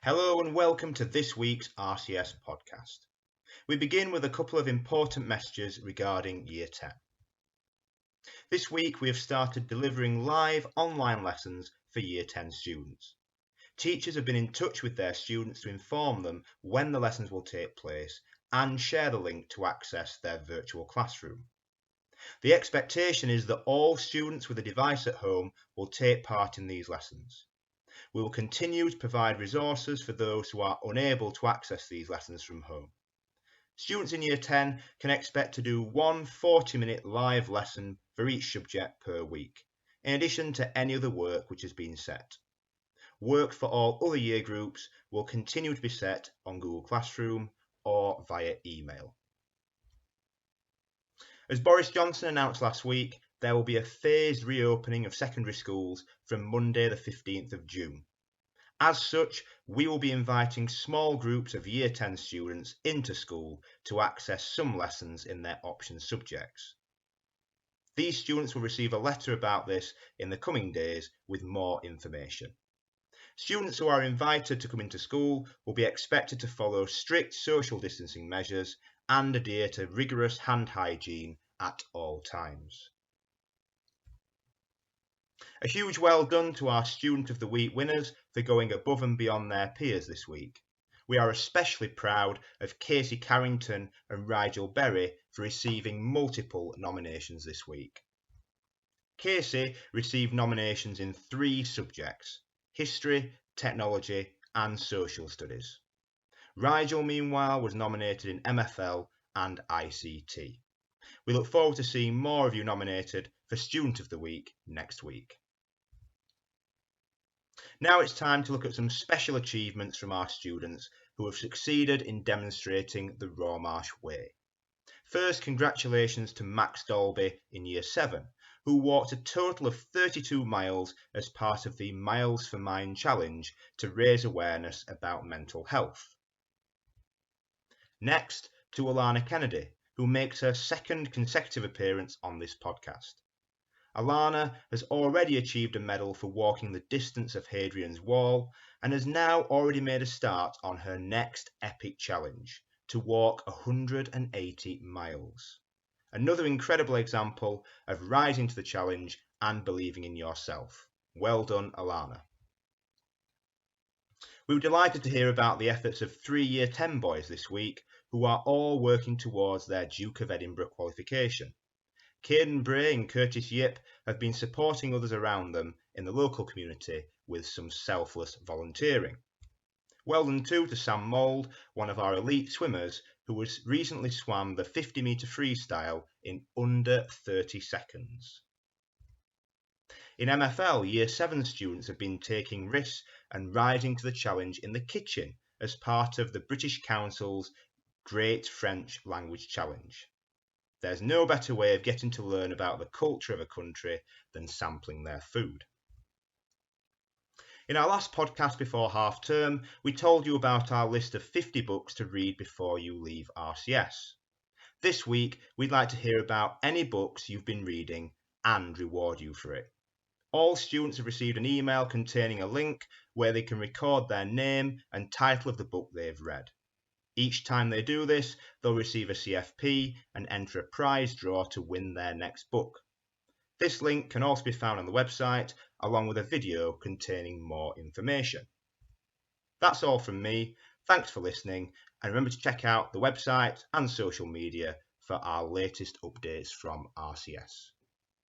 Hello and welcome to this week's RCS Podcast. We begin with a couple of important messages regarding Year 10. This week we have started delivering live online lessons for Year 10 students. Teachers have been in touch with their students to inform them when the lessons will take place and share the link to access their virtual classroom. The expectation is that all students with a device at home will take part in these lessons. We will continue to provide resources for those who are unable to access these lessons from home. Students in Year 10 can expect to do one 40-minute live lesson for each subject per week, in addition to any other work which has been set. Work for all other year groups will continue to be set on Google Classroom or via email. As Boris Johnson announced last week, there will be a phased reopening of secondary schools from Monday the 15th of June. As such, we will be inviting small groups of Year 10 students into school to access some lessons in their option subjects. These students will receive a letter about this in the coming days with more information. Students who are invited to come into school will be expected to follow strict social distancing measures and adhere to rigorous hand hygiene at all times. A huge well done to our Student of the Week winners for going above and beyond their peers this week. We are especially proud of Casey Carrington and Rigel Berry for receiving multiple nominations this week. Casey received nominations in 3 subjects: History, Technology and Social Studies. Rigel, meanwhile, was nominated in MFL and ICT. We look forward to seeing more of you nominated for Student of the Week next week. Now it's time to look at some special achievements from our students who have succeeded in demonstrating the Rawmarsh Way. First, congratulations to Max Dolby in Year 7, who walked a total of 32 miles as part of the Miles for Mind challenge to raise awareness about mental health. Next, to Alana Kennedy, who makes her second consecutive appearance on this podcast. Alana has already achieved a medal for walking the distance of Hadrian's Wall and has now already made a start on her next epic challenge, to walk 180 miles. Another incredible example of rising to the challenge and believing in yourself. Well done, Alana. We were delighted to hear about the efforts of 3 Year 10 boys this week who are all working towards their Duke of Edinburgh qualification. Caden Bray and Curtis Yip have been supporting others around them in the local community with some selfless volunteering. Well done too to Sam Mould, one of our elite swimmers, who has recently swam the 50-metre freestyle in under 30 seconds. In MFL, Year 7 students have been taking risks and rising to the challenge in the kitchen as part of the British Council's Great French Language Challenge. There's no better way of getting to learn about the culture of a country than sampling their food. In our last podcast before half term, we told you about our list of 50 books to read before you leave RCS. This week, we'd like to hear about any books you've been reading and reward you for it. All students have received an email containing a link where they can record their name and title of the book they've read. Each time they do this, they'll receive a CFP and enter a prize draw to win their next book. This link can also be found on the website, along with a video containing more information. That's all from me. Thanks for listening, and remember to check out the website and social media for our latest updates from RCS.